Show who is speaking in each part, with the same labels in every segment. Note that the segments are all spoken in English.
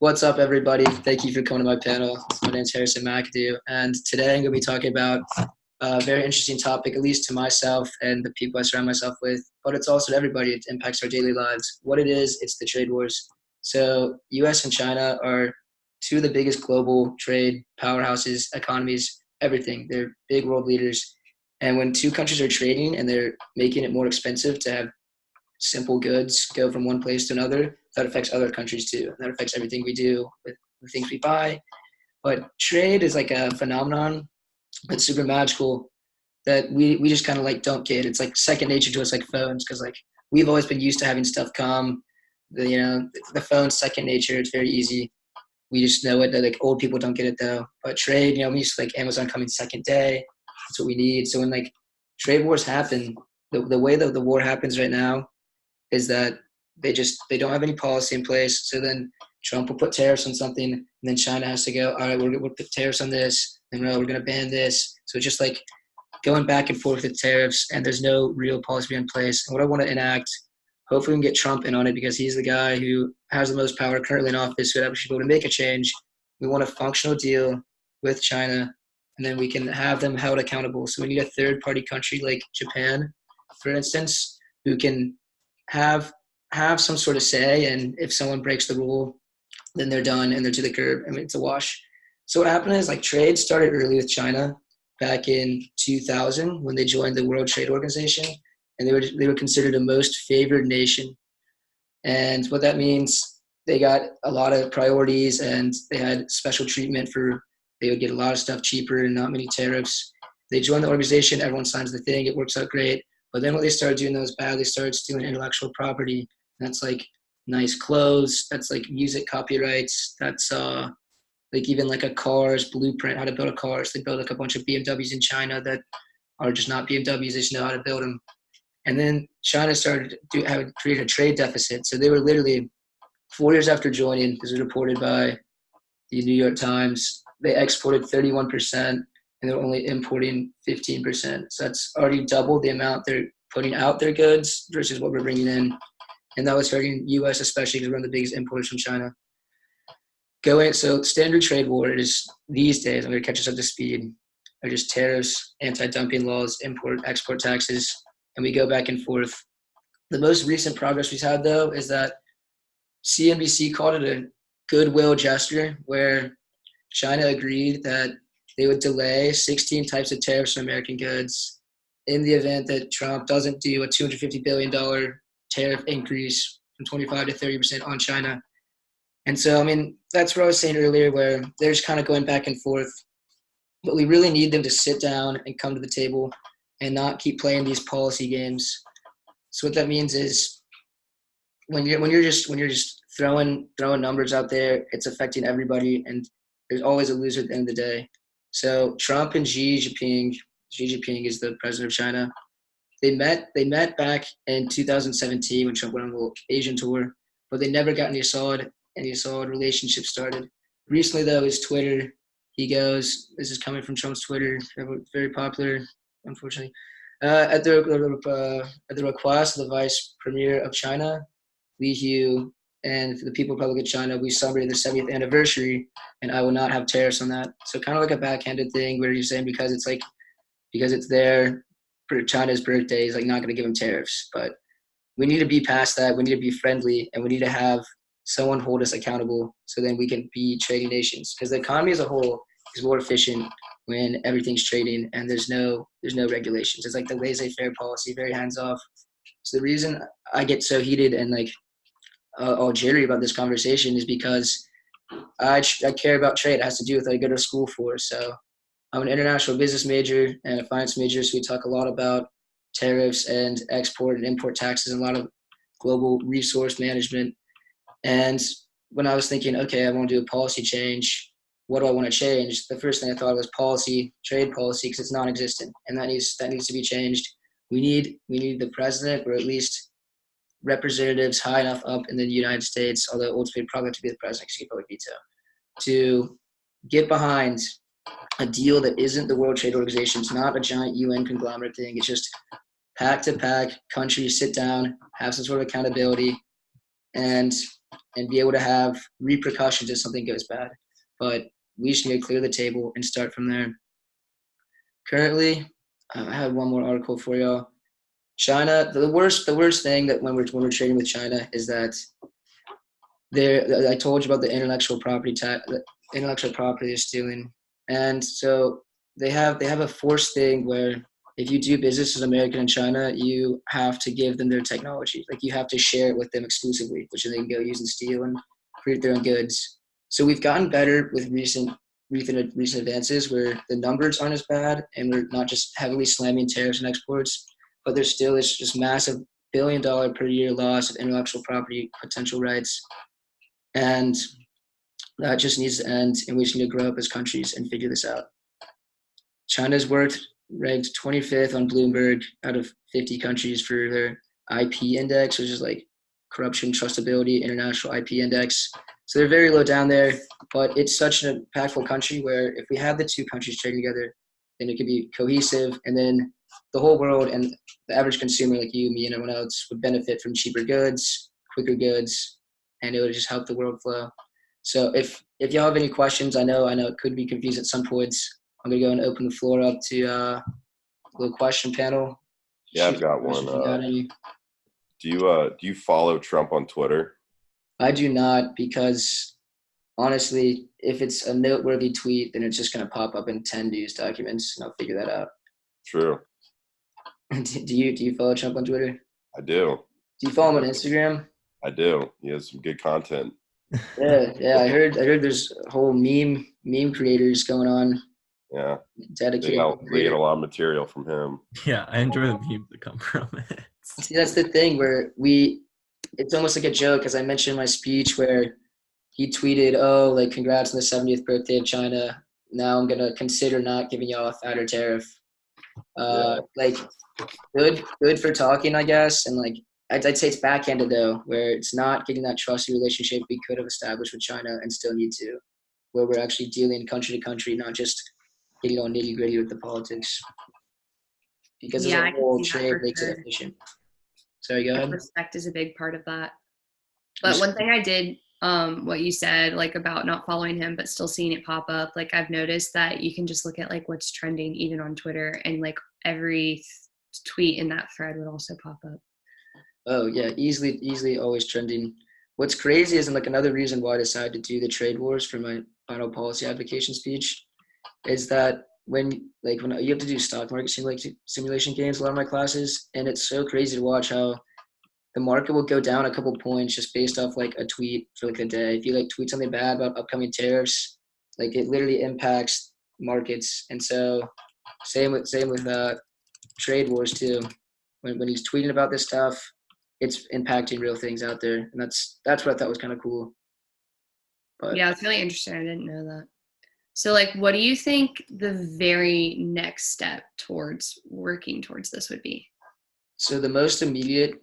Speaker 1: What's up, everybody? Thank you for coming to my panel. My name is Harrison McAdoo, and today I'm going to be talking about a very interesting topic, at least to myself and the people I surround myself with, but it's also to everybody. It impacts our daily lives. What it is, it's the trade wars. So U.S. and China are two of the biggest global trade powerhouses, economies, everything. They're big world leaders. And when two countries are trading and they're making it more expensive to have simple goods go from one place to another, that affects other countries too. That affects everything we do with the things we buy. But trade is like a phenomenon that's super magical that we just kind of like don't get. It's like second nature to us, like phones, because like we've always been used to having stuff come. The phone's second nature. It's very easy. We just know it. That like old people don't get it though. But trade, we used to like Amazon coming second day. That's what we need. So when like trade wars happen, the way that the war happens right now is that they don't have any policy in place. So then Trump will put tariffs on something, and then China has to go, all right, we'll put tariffs on this, and no, we're going to ban this. So it's just like going back and forth with tariffs, and there's no real policy in place. And what I want to enact, hopefully we can get Trump in on it because he's the guy who has the most power currently in office, so that we should be able to make a change. We want a functional deal with China, and then we can have them held accountable. So we need a third-party country like Japan, for instance, who can have some sort of say, and if someone breaks the rule, then they're done and they're to the curb. I mean, it's a wash. So what happened is like trade started early with China back in 2000 when they joined the World Trade Organization, and they were considered a most favored nation. And what that means, they got a lot of priorities and they had special treatment they would get a lot of stuff cheaper and not many tariffs. They joined the organization, everyone signs the thing, it works out great. But then what they started doing that was bad, they started stealing intellectual property. That's like nice clothes, that's like music copyrights, that's like even like a car's blueprint, how to build a car. So they build like a bunch of BMWs in China that are just not BMWs, they just know how to build them. And then China started to create a trade deficit. So they were literally 4 years after joining, this was reported by the New York Times, they exported 31%. And they're only importing 15%. So that's already double the amount they're putting out their goods versus what we're bringing in. And that was hurting U.S. especially because we're one of the biggest importers from China. So standard trade war is these days, I'm going to catch us up to speed, are just tariffs, anti-dumping laws, import, export taxes, and we go back and forth. The most recent progress we've had, though, is that CNBC called it a goodwill gesture where China agreed that they would delay 16 types of tariffs on American goods in the event that Trump doesn't do a $250 billion tariff increase from 25 to 30% on China. And so, I mean, that's what I was saying earlier, where they're just kind of going back and forth. But we really need them to sit down and come to the table and not keep playing these policy games. So what that means is when you're just throwing numbers out there, it's affecting everybody, and there's always a loser at the end of the day. So Trump and Xi Jinping is the president of China. They met back in 2017 when Trump went on a little Asian tour, but they never got any solid relationship started. Recently, though, is Twitter. He goes, this is coming from Trump's Twitter, very popular, unfortunately. At the request of the Vice Premier of China, Li Hu, and for the People Republic of China, we celebrated the 70th anniversary, and I will not have tariffs on that. So kind of like a backhanded thing where you're saying because it's their China's birthday, is like not going to give them tariffs. But we need to be past that. We need to be friendly, and we need to have someone hold us accountable so then we can be trading nations. Because the economy as a whole is more efficient when everything's trading and there's no regulations. It's like the laissez-faire policy, very hands-off. So the reason I get so heated and like all jittery about this conversation is because I care about trade. It has to do with what I go to school for. So I'm an international business major and a finance major, so we talk a lot about tariffs and export and import taxes and a lot of global resource management. And when I was thinking, okay, I want to do a policy change, what do I want to change? The first thing I thought was policy, trade policy, because it's non-existent, and that needs to be changed. We need the president, or at least representatives high enough up in the United States, although ultimately probably have to be the president because he could probably veto, to get behind a deal that isn't the World Trade Organization. It's not a giant UN conglomerate thing. It's just pack to pack, countries sit down, have some sort of accountability, and and be able to have repercussions if something goes bad. But we just need to clear the table and start from there. Currently, I have one more article for y'all. China, the worst thing that when we're trading with China is that I told you about the intellectual property they're stealing, and so they have a forced thing where if you do business as an American in China, you have to give them their technology. Like you have to share it with them exclusively, which they can go use and steal and create their own goods. So we've gotten better with recent advances where the numbers aren't as bad and we're not just heavily slamming tariffs and exports, but there still is just massive $1 billion per year loss of intellectual property potential rights. And that just needs to end, and we just need to grow up as countries and figure this out. China's ranked 25th on Bloomberg out of 50 countries for their IP index, which is like corruption, trustability, international IP index. So they're very low down there, but it's such an impactful country where if we have the two countries trading together, then it could be cohesive, and then the whole world and the average consumer like you, me, and everyone else would benefit from cheaper goods, quicker goods, and it would just help the world flow. So if y'all have any questions, I know it could be confused at some points. I'm gonna go and open the floor up to a little question panel.
Speaker 2: Yeah, I've got one. Do you follow Trump on Twitter?
Speaker 1: I do not, because honestly, if it's a noteworthy tweet, then it's just gonna pop up in 10 news documents, and I'll figure that out.
Speaker 2: True.
Speaker 1: Do you follow Trump on Twitter?
Speaker 2: I do.
Speaker 1: Do you follow him on Instagram?
Speaker 2: I do. He has some good content.
Speaker 1: Yeah. I heard there's a whole meme creators going on.
Speaker 2: Yeah.
Speaker 1: Dedicated.
Speaker 2: They get a lot of material from him.
Speaker 3: Yeah, I enjoy the memes that come from it.
Speaker 1: See, that's the thing where it's almost like a joke, as I mentioned in my speech, where he tweeted, "Oh, like congrats on the 70th birthday of China. Now I'm gonna consider not giving y'all a fatter tariff." Like good for talking, I guess, and like I'd say it's backhanded though, where it's not getting that trusty relationship we could have established with China and still need to, where we're actually dealing country to country, not just getting all nitty gritty with the politics. Because as a whole, trade makes it efficient. Sorry, go ahead.
Speaker 4: Respect is a big part of that. But one thing I did, what you said, like about not following him but still seeing it pop up, like I've noticed that you can just look at like what's trending even on Twitter, and like every tweet in that thread would also pop up.
Speaker 1: Oh yeah, easily always trending. What's crazy is, and like another reason why I decided to do the trade wars for my final policy advocation speech, is that when you have to do stock market simulation games a lot of my classes, and it's so crazy to watch how the market will go down a couple points just based off like a tweet for like a day. If you like tweet something bad about upcoming tariffs, like it literally impacts markets. And so same with trade wars too. When he's tweeting about this stuff, it's impacting real things out there, and that's what I thought was kind of cool.
Speaker 4: But yeah, it's really interesting. I didn't know that. So like, what do you think the very next step towards working towards this would be?
Speaker 1: So the most immediate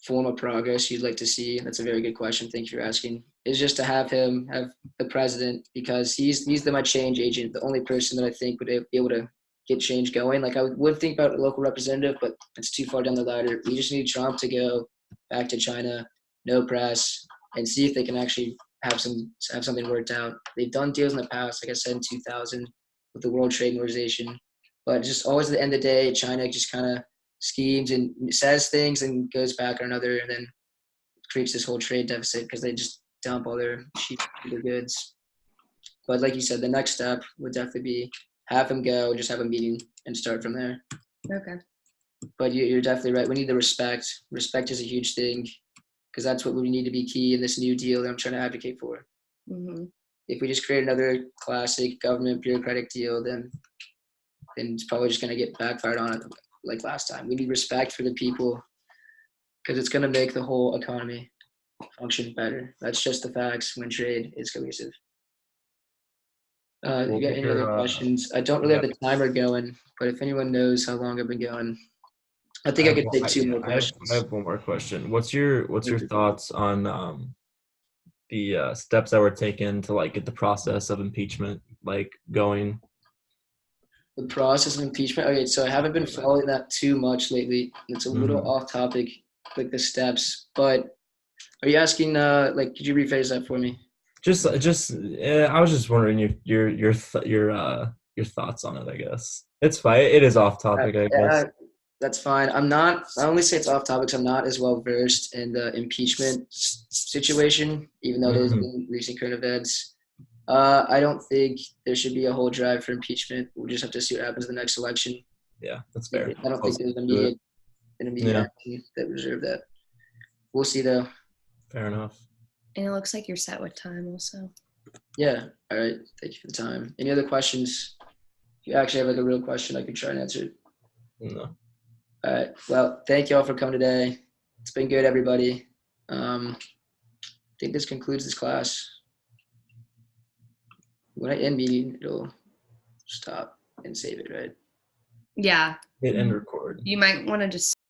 Speaker 1: form of progress you'd like to see, that's a very good question, thank you for asking, is just to have the president, because he's my change agent, the only person that I think would be able to get change going. Like I would think about a local representative, but it's too far down the ladder. We just need Trump to go back to China, no press, and see if they can actually have something worked out. They've done deals in the past, like I said, in 2000 with the World Trade Organization, but just always at the end of the day, China just kind of schemes and says things and goes back on another, and then creates this whole trade deficit because they just dump all their cheap goods. But like you said, the next step would definitely be have him go, just have a meeting and start from there.
Speaker 4: Okay.
Speaker 1: But you're definitely right. We need the respect. Respect is a huge thing, because that's what we need to be key in this new deal that I'm trying to advocate for.
Speaker 4: Mm-hmm.
Speaker 1: If we just create another classic government bureaucratic deal, then it's probably just going to get backfired on it like last time. We need respect for the people, because it's going to make the whole economy function better. That's just the facts when trade is cohesive. You got any other questions? I don't really have the timer going, but if anyone knows how long I've been going, I think I could take two more questions.
Speaker 3: I have one more question. What's your thoughts on the steps that were taken to like get the process of impeachment like going?
Speaker 1: The process of impeachment. Okay, so I haven't been following that too much lately. It's a little off topic, like the steps. But Are you asking, like, could you rephrase that for me?
Speaker 3: I was just wondering your thoughts on it. I guess it's fine. It is off topic. I guess
Speaker 1: that's fine. I only say it's off topic. I'm not as well versed in the impeachment situation, even though there's been recent current events. I don't think there should be a whole drive for impeachment. We'll just have to see what happens in the next election.
Speaker 3: Yeah, that's fair.
Speaker 1: I don't think there's an immediate action that reserve that. We'll see though.
Speaker 3: Fair enough.
Speaker 4: And it looks like you're set with time also.
Speaker 1: Yeah. All right. Thank you for the time. Any other questions? If you actually have like a real question, I could try and answer it.
Speaker 3: No.
Speaker 1: All right. Well, thank you all for coming today. It's been good, everybody. I think this concludes this class. When I end meeting, it'll stop and save it, right?
Speaker 4: Yeah.
Speaker 3: Hit end record.
Speaker 4: You might want to just